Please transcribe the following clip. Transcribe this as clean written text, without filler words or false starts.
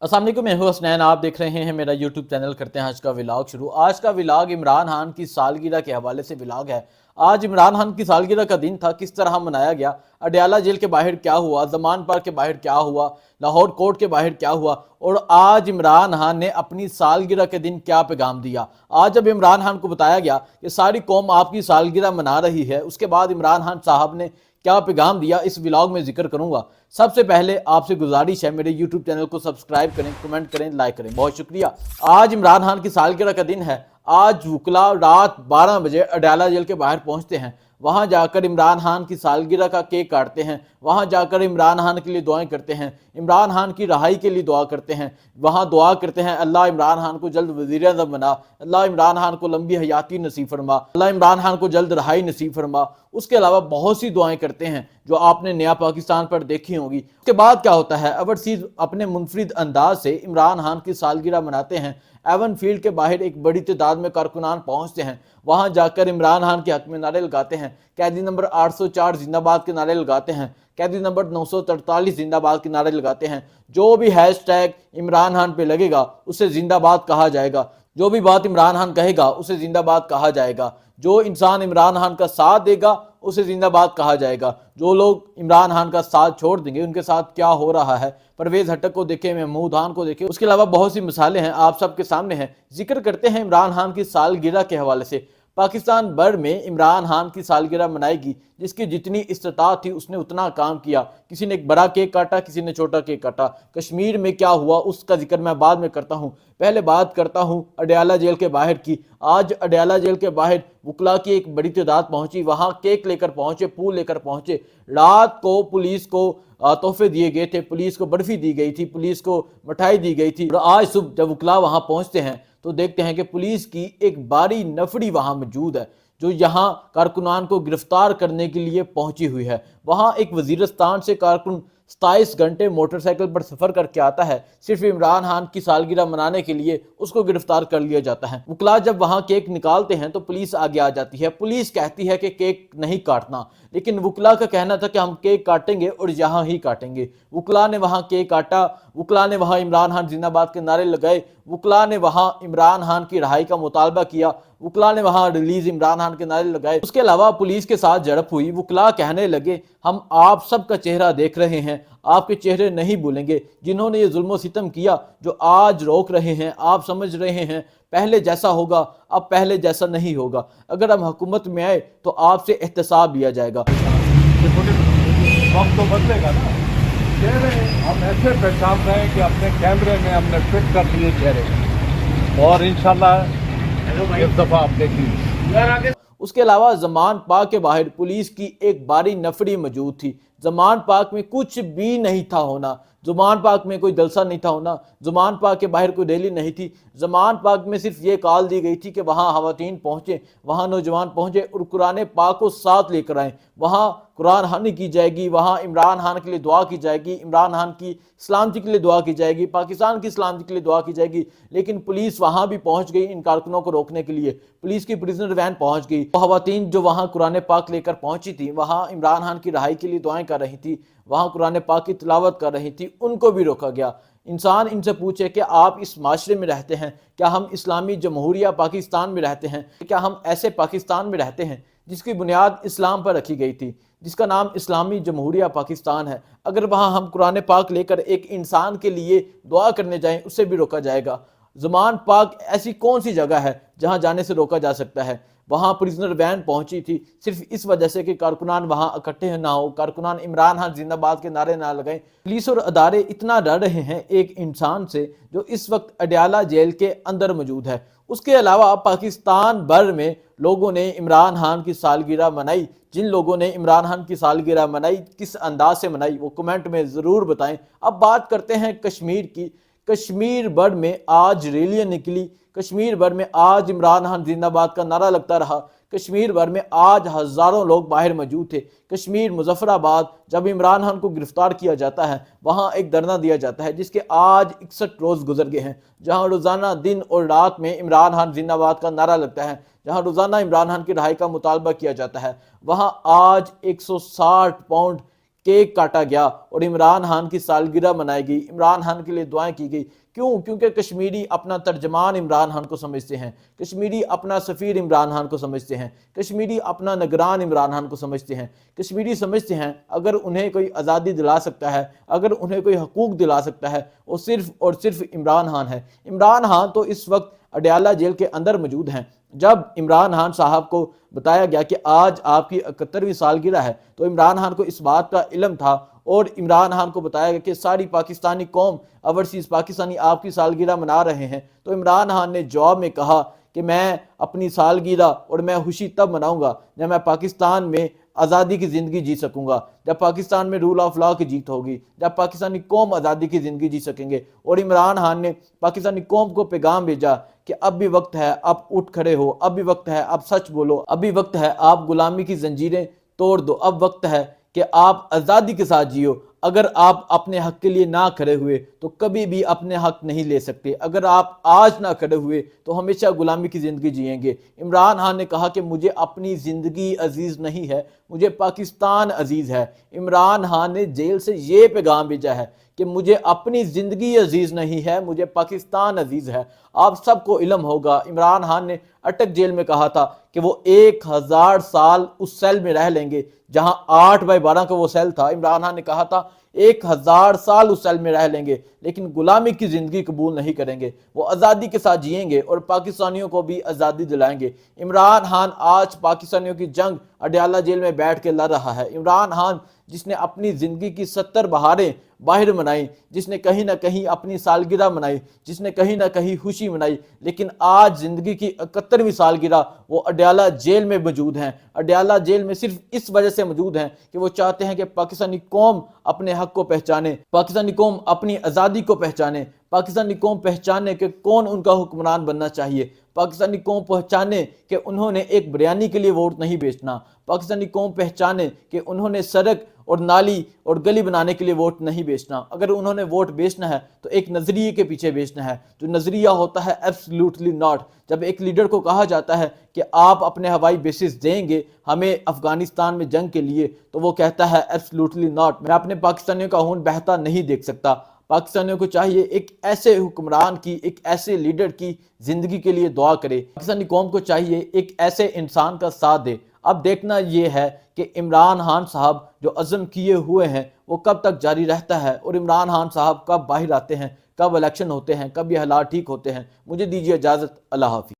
अस्सलाम वालेकुम, मैं हूं हसनैन। आप देख रहे हैं मेरा यूट्यूब चैनल। करते हैं आज का व्लॉग शुरू। आज का व्लॉग इमरान खान की सालगिरह के हवाले से व्लॉग है। आज इमरान खान की सालगिरह का दिन था, किस तरह मनाया गया, अडयाला जेल के बाहर क्या हुआ, जमान पार्क के बाहर क्या हुआ, लाहौर कोर्ट के बाहर क्या हुआ, और आज इमरान खान ने अपनी सालगिरह के दिन क्या पैगाम दिया। आज जब इमरान खान को बताया गया कि सारी कौम आपकी सालगिरह मना रही है, उसके बाद इमरान खान साहब ने क्या पैगाम दिया, इस व्लॉग में जिक्र करूंगा। सबसे पहले आपसे गुजारिश है, मेरे यूट्यूब चैनल को सब्सक्राइब करें, कमेंट करें, लाइक करें। बहुत शुक्रिया। आज इमरान खान की सालगिरह का दिन है। आज वकला रात 12 बजे अडयाला जेल के बाहर पहुंचते हैं। वहां जाकर इमरान खान की सालगिरह का केक काटते हैं। वहां जाकर इमरान खान के लिए दुआएं करते हैं, इमरान खान की रहाई के लिए दुआ करते हैं। वहां दुआ करते हैं, अल्लाह इमरान खान को जल्द वज़ीर-ए-आज़म बना, अल्लाह इमरान खान को लंबी हयाती नसीब फरमा, अल्लाह इमरान खान को जल्द रहाई नसीब फरमा। उसके अलावा बहुत सी दुआएं करते हैं जो आपने नया पाकिस्तान पर देखी होंगी। उसके बाद क्या होता है, ओवरसीज अपने मुनफरिद अंदाज से इमरान खान की सालगिरह मनाते हैं। एवन फील्ड के बाहर एक बड़ी तादाद में कारकुनान पहुंचते हैं। वहां जाकर इमरान खान के हक में नारे लगाते हैं। कैदी नंबर 804 जिंदाबाद के नारे लगाते हैं। कैदी नंबर 943 जिंदाबाद के नारे लगाते हैं। जो भी हैशटैग इमरान खान पे लगेगा उसे जिंदाबाद कहा जाएगा। जो भी बात इमरान खान कहेगा उसे जिंदाबाद कहा जाएगा। जो इंसान इमरान खान का साथ देगा उसे जिंदाबाद कहा जाएगा। जो लोग इमरान खान का साथ छोड़ देंगे उनके साथ क्या हो रहा है, परवेज हटक को देखें, महमूद खान को देखें। उसके अलावा बहुत सी मिसालें हैं, आप सबके सामने हैं। जिक्र करते हैं इमरान खान की सालगिरह के हवाले से। पाकिस्तान भर में इमरान खान की सालगिरह मनाएगी, जिसकी जितनी इस्तात थी उसने उतना काम किया। किसी ने एक बड़ा केक काटा, किसी ने छोटा केक काटा। कश्मीर में क्या हुआ उसका जिक्र मैं बाद में करता हूँ। पहले बात करता हूँ अडयाला जेल के बाहर की। आज अडयाला जेल के बाहर वकला की एक बड़ी तादाद पहुंची। वहां केक लेकर पहुंचे, फूल लेकर पहुंचे। रात को पुलिस को तोहफे दिए गए थे, पुलिस को बर्फी दी गई थी, पुलिस को मिठाई दी गई थी। और आज सुबह जब वकला वहां पहुंचते हैं तो देखते हैं कि पुलिस की एक बारी नफरी वहां मौजूद है, जो यहाँ कारकुनान को गिरफ्तार करने के लिए पहुंची हुई है। वहां एक वजीरिस्तान से कारकुन 27 घंटे मोटरसाइकिल पर सफर करके आता है, सिर्फ इमरान खान की सालगिरह मनाने के लिए उसको गिरफ्तार कर लिया जाता है। वकला जब वहां केक निकालते हैं तो पुलिस आगे आ जाती है। पुलिस कहती है कि केक नहीं काटना, लेकिन वकला का कहना था कि हम केक काटेंगे और यहाँ ही काटेंगे। वकला ने वहां केक काटा, वकला ने वहां इमरान खान जिंदाबाद के नारे लगाए, वकला ने वहां इमरान खान की रहाई का मुतालबा किया, वकला ने वहां रिलीज इमरान खान के नारे लगाए। उसके अलावा पुलिस के साथ झड़प हुई। वकला कहने लगे, हम आप सबका चेहरा देख रहे हैं, आपके चेहरे नहीं भूलेंगे। जिन्होंने ये जुल्म सितम किया, जो आज रोक रहे हैं, आप समझ रहे हैं पहले जैसा होगा, अब पहले जैसा नहीं होगा। अगर हम हुकूमत में आए तो आपसे एहतसाब लिया जाएगा। वक्त तो बदलेगा ना, चेहरे हम ऐसे पहचान रहे हैं कि अपने कैमरे में हमने फिट कर लिए चेहरे, और इंशाल्लाह इस दफा आप देखेंगे। उसके अलावा जमान पार्क के बाहर पुलिस की एक बारी नफरी मौजूद थी। जमान पार्क में कुछ भी नहीं था होना, जमान पार्क में कोई जलसा नहीं था होना, जमान पार्क के बाहर कोई रैली नहीं थी। जमान पार्क में सिर्फ ये कॉल दी गई थी कि वहाँ खवातीन पहुँचे, वहाँ नौजवान पहुँचे और कुरान पाक को साथ लेकर आएँ। वहाँ कुरान खानी की जाएगी, वहाँ इमरान खान के लिए दुआ की जाएगी, इमरान खान की सलामती के लिए दुआ की जाएगी, पाकिस्तान की सलामती के लिए दुआ की जाएगी। लेकिन पुलिस वहाँ भी पहुँच गई इन कारकुनों को रोकने के लिए। पुलिस की प्रिजनर वैन पहुँच गई। खवातीन जो वहाँ कुरान पाक लेकर पहुँची थी, वहाँ इमरान खान की रहाई के लिए दुआएं कर रही थी, वहाँ कुरान पाक की तिलावत कर रही थी, उनको भी रोका गया। इंसान इनसे पूछे कि आप इस माशरे में रहते हैं, क्या हम इस्लामी जमहूरिया पाकिस्तान में रहते हैं, क्या हम ऐसे पाकिस्तान में रहते हैं जिसकी बुनियाद इस्लाम पर रखी गई थी, जिसका नाम इस्लामी जमहूरिया पाकिस्तान है। अगर वहाँ हम कुरान पाक लेकर एक इंसान के लिए दुआ करने जाएं, उससे भी रोका जाएगा। ज़मान पाक ऐसी कौन सी जगह है जहाँ जाने से रोका जा सकता है। वहाँ प्रिजनर वैन पहुंची थी सिर्फ इस वजह से कि कारकुनान वहाँ इकट्ठे ना हो, कारकुनान इमरान खान जिंदाबाद के नारे ना लगाएं। पुलिस और अदारे इतना डर रहे हैं एक इंसान से जो इस वक्त अडयाला जेल के अंदर मौजूद है। उसके अलावा पाकिस्तान भर में लोगों ने इमरान खान की सालगिरह मनाई। जिन लोगों ने इमरान खान की सालगिरह मनाई, किस अंदाज से मनाई, वो कमेंट में ज़रूर बताएं। अब बात करते हैं कश्मीर की। कश्मीर भर में आज रैलियां निकली, कश्मीर भर में आज इमरान खान जिंदाबाद का नारा लगता रहा, कश्मीर भर में आज हज़ारों लोग बाहर मौजूद थे। कश्मीर मुजफ्फराबाद जब इमरान खान को गिरफ्तार किया जाता है, वहाँ एक धरना दिया जाता है जिसके आज 61 रोज़ गुजर गए हैं, जहाँ रोज़ाना दिन और रात में इमरान खान जिंदाबाद का नारा लगता है, जहाँ रोज़ाना इमरान खान की रहाई का मुतालबा किया जाता है। वहाँ आज 160 पाउंड کیک کاٹا گیا اور عمران خان کی سالگرہ منائی گئی، عمران خان کے لیے دعائیں کی گئی۔ کیوں؟ کیونکہ کشمیری اپنا ترجمان عمران خان کو سمجھتے ہیں، کشمیری اپنا سفیر عمران خان کو سمجھتے ہیں، کشمیری اپنا نگران عمران خان کو سمجھتے ہیں، کشمیری سمجھتے ہیں اگر انہیں کوئی آزادی دلا سکتا ہے، اگر انہیں کوئی حقوق دلا سکتا ہے، وہ صرف اور صرف عمران خان ہے۔ عمران خان تو اس وقت اڈیالہ جیل کے اندر موجود ہیں۔ جب عمران خان صاحب کو بتایا گیا کہ آج آپ کی 71ویں سالگرہ ہے تو عمران خان کو اس بات کا علم تھا، اور عمران خان کو بتایا گیا کہ ساری پاکستانی قوم، اوورسیز پاکستانی آپ کی سالگرہ منا رہے ہیں، تو عمران خان نے جواب میں کہا کہ میں اپنی سالگرہ اور میں خوشی تب مناؤں گا جب میں پاکستان میں آزادی کی زندگی جی سکوں گا، جب پاکستان میں رول آف لا کی جیت ہوگی، جب پاکستانی قوم آزادی کی زندگی جی سکیں گے۔ اور عمران خان نے پاکستانی قوم کو پیغام بھیجا کہ اب بھی وقت ہے، اب اٹھ کھڑے ہو، اب بھی وقت ہے، اب سچ بولو، اب بھی وقت ہے، آپ غلامی کی زنجیریں توڑ دو، اب وقت ہے کہ آپ آزادی کے ساتھ جیو۔ اگر آپ اپنے حق کے لیے نہ کھڑے ہوئے تو کبھی بھی اپنے حق نہیں لے سکتے، اگر آپ آج نہ کھڑے ہوئے تو ہمیشہ غلامی کی زندگی جئیں گے۔ عمران خان نے کہا کہ مجھے اپنی زندگی عزیز نہیں ہے، مجھے پاکستان عزیز ہے۔ عمران خان نے جیل سے یہ پیغام بھیجا ہے کہ مجھے اپنی زندگی عزیز نہیں ہے، مجھے پاکستان عزیز ہے۔ آپ سب کو علم ہوگا عمران خان نے اٹک جیل میں کہا تھا کہ وہ 1000 سال اس سیل میں رہ لیں گے جہاں 8x12 کا وہ سیل تھا۔ عمران خان نے کہا تھا 1000 سال اس سیل میں رہ لیں گے لیکن غلامی کی زندگی قبول نہیں کریں گے، وہ آزادی کے ساتھ جئیں گے اور پاکستانیوں کو بھی آزادی دلائیں گے۔ عمران خان آج پاکستانیوں کی جنگ اڈیالہ جیل میں بیٹھ کے لڑ رہا ہے۔ عمران خان جس نے اپنی زندگی کی 70 بہاریں باہر منائی، جس نے کہیں نہ کہیں اپنی سالگرہ منائی، جس نے کہیں نہ کہیں خوشی منائی، لیکن آج زندگی کی 71ویں سالگرہ وہ اڈیالہ جیل میں موجود ہیں۔ اڈیالہ جیل میں صرف اس وجہ سے موجود ہیں کہ وہ چاہتے ہیں کہ پاکستانی قوم اپنے حق کو پہچانے، پاکستانی قوم اپنی آزادی کو پہچانے، پاکستانی قوم پہچانے کہ کون ان کا حکمران بننا چاہیے، پاکستانی قوم پہچانے کہ انہوں نے ایک بریانی کے لیے ووٹ نہیں بیچنا، پاکستانی قوم پہچانے کہ انہوں نے سڑک اور نالی اور گلی بنانے کے لیے ووٹ نہیں بیچنا۔ اگر انہوں نے ووٹ بیچنا ہے تو ایک نظریے کے پیچھے بیچنا ہے، جو نظریہ ہوتا ہے ایبسلیوٹلی ناٹ۔ جب ایک لیڈر کو کہا جاتا ہے کہ آپ اپنے ہوائی بیسز دیں گے ہمیں افغانستان میں جنگ کے لیے، تو وہ کہتا ہے ایبسلیوٹلی ناٹ، میں اپنے پاکستانیوں کا خون بہتا نہیں دیکھ سکتا۔ پاکستانیوں کو چاہیے ایک ایسے حکمران کی، ایک ایسے لیڈر کی زندگی کے لیے دعا کرے، پاکستانی قوم کو چاہیے ایک ایسے انسان کا ساتھ دے۔ اب دیکھنا یہ ہے کہ عمران خان صاحب جو عزم کیے ہوئے ہیں وہ کب تک جاری رہتا ہے، اور عمران خان صاحب کب باہر آتے ہیں، کب الیکشن ہوتے ہیں، کب یہ حالات ٹھیک ہوتے ہیں۔ مجھے دیجیے اجازت، اللہ حافظ۔